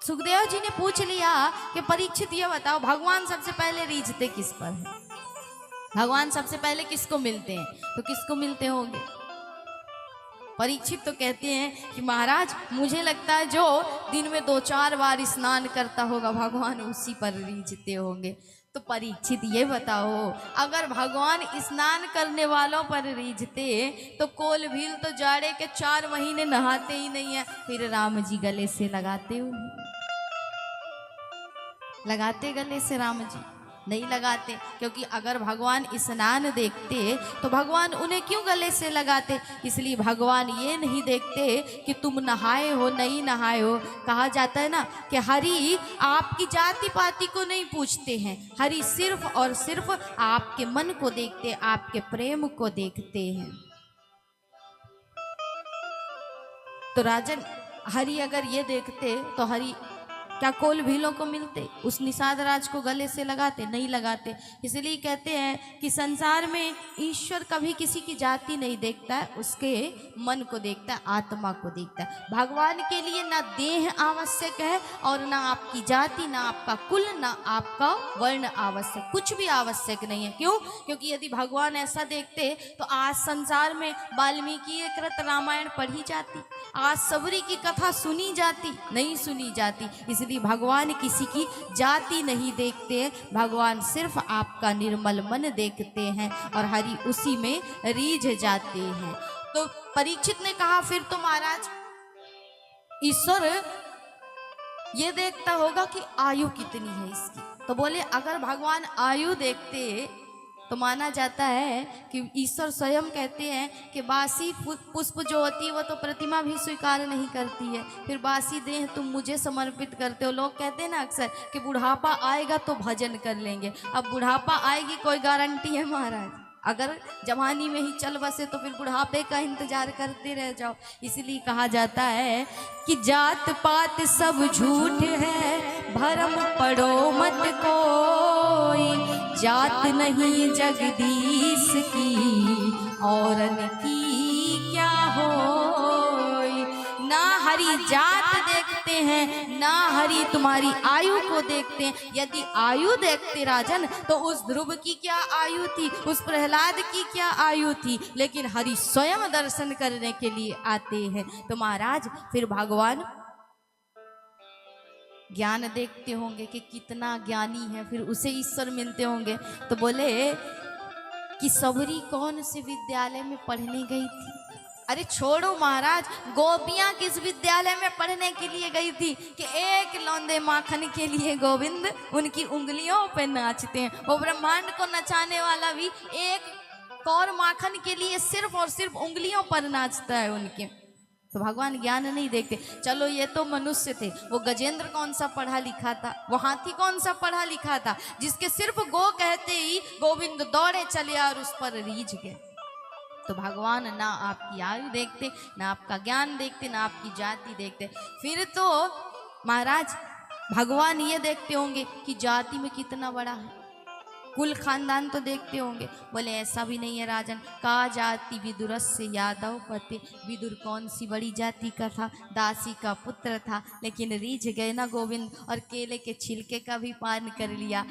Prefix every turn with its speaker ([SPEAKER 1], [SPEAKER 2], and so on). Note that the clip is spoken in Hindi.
[SPEAKER 1] सुखदेव जी ने पूछ लिया कि परीक्षित ये बताओ, भगवान सबसे पहले रीझते किस पर है? भगवान सबसे पहले किसको मिलते हैं? तो किसको मिलते होंगे? परीक्षित तो कहते हैं कि महाराज मुझे लगता है जो दिन में 2-4 बार स्नान करता होगा भगवान उसी पर रीझते होंगे। तो परीक्षित ये बताओ, अगर भगवान स्नान करने वालों पर रीझते तो कोल भील तो जाड़े के 4 महीने नहाते ही नहीं है, फिर राम जी गले से लगाते उन्हें? लगाते गले से राम जी? नहीं लगाते, क्योंकि अगर भगवान स्नान देखते तो भगवान उन्हें क्यों गले से लगाते? इसलिए भगवान ये नहीं देखते कि तुम नहाए हो नहीं नहाए हो। कहा जाता है ना कि हरि आपकी जाति पाति को नहीं पूछते हैं, हरि सिर्फ और सिर्फ आपके मन को देखते, आपके प्रेम को देखते हैं। तो राजन, हरि अगर ये देखते तो हरि क्या कोल भीलों को मिलते? उस निषाद राज को गले से लगाते? नहीं लगाते। इसलिए कहते हैं कि संसार में ईश्वर कभी किसी की जाति नहीं देखता है, उसके मन को देखता है, आत्मा को देखता है। भगवान के लिए ना देह आवश्यक है और ना आपकी जाति, ना आपका कुल, ना आपका वर्ण आवश्यक, कुछ भी आवश्यक नहीं है। क्यों? क्योंकि यदि भगवान ऐसा देखते तो आज संसार में वाल्मीकि कृत रामायण पढ़ी जाती, आज सबरी की कथा सुनी जाती? नहीं सुनी जाती। इसलिए भगवान किसी की जाति नहीं देखते, भगवान सिर्फ आपका निर्मल मन देखते हैं और हरि उसी में रीझ जाते हैं। तो परीक्षित ने कहा, फिर तो महाराज ईश्वर ये देखता होगा कि आयु कितनी है इसकी। तो बोले अगर भगवान आयु देखते तो माना जाता है कि ईश्वर स्वयं कहते हैं कि बासी पुष्प जो होती है वो तो प्रतिमा भी स्वीकार नहीं करती है, फिर बासी देह तुम मुझे समर्पित करते हो। लोग कहते हैं ना अक्सर कि बुढ़ापा आएगा तो भजन कर लेंगे। अब बुढ़ापा आएगी कोई गारंटी है महाराज? अगर जवानी में ही चल बसे तो फिर बुढ़ापे का इंतजार करते रह जाओ। इसलिए कहा जाता है कि जात पात सब झूठ है, भरम पड़ो मत कोई, जात नहीं जगदीश की औरन की क्या होई। ना हरि जात देखते हैं, ना हरि तुम्हारी आयु को देखते हैं। यदि आयु देखते राजन तो उस ध्रुव की क्या आयु थी, उस प्रहलाद की क्या आयु थी, लेकिन हरि स्वयं दर्शन करने के लिए आते हैं। तो महाराज फिर भगवान ज्ञान देखते होंगे कि कितना ज्ञानी है, फिर उसे ईश्वर मिलते होंगे। तो बोले कि सबरी कौन से विद्यालय में पढ़ने गई थी? अरे छोड़ो महाराज, गोपियां किस विद्यालय में पढ़ने के लिए गई थी कि एक लौंदे माखन के लिए गोविंद उनकी उंगलियों पे नाचते हैं। वो ब्रह्मांड को नचाने वाला भी एक कौर माखन के लिए सिर्फ और सिर्फ उंगलियों पर नाचता है उनके। तो भगवान ज्ञान नहीं देखते। चलो ये तो मनुष्य थे, वो गजेंद्र कौन सा पढ़ा लिखा था, वो हाथी कौन सा पढ़ा लिखा था जिसके सिर्फ गो कहते ही गोविंद दौड़े चले और उस पर रीझ गए। तो भगवान ना आपकी आयु देखते, ना आपका ज्ञान देखते, ना आपकी जाति देखते। फिर तो महाराज भगवान ये देखते होंगे कि जाति में कितना बड़ा है, कुल खानदान तो देखते होंगे। बोले ऐसा भी नहीं है राजन, का जाति विदुरस्य यादव पति। विदुर कौन सी बड़ी जाति का था, दासी का पुत्र था, लेकिन रीझ गए ना गोविंद और केले के छिलके का भी पान कर लिया।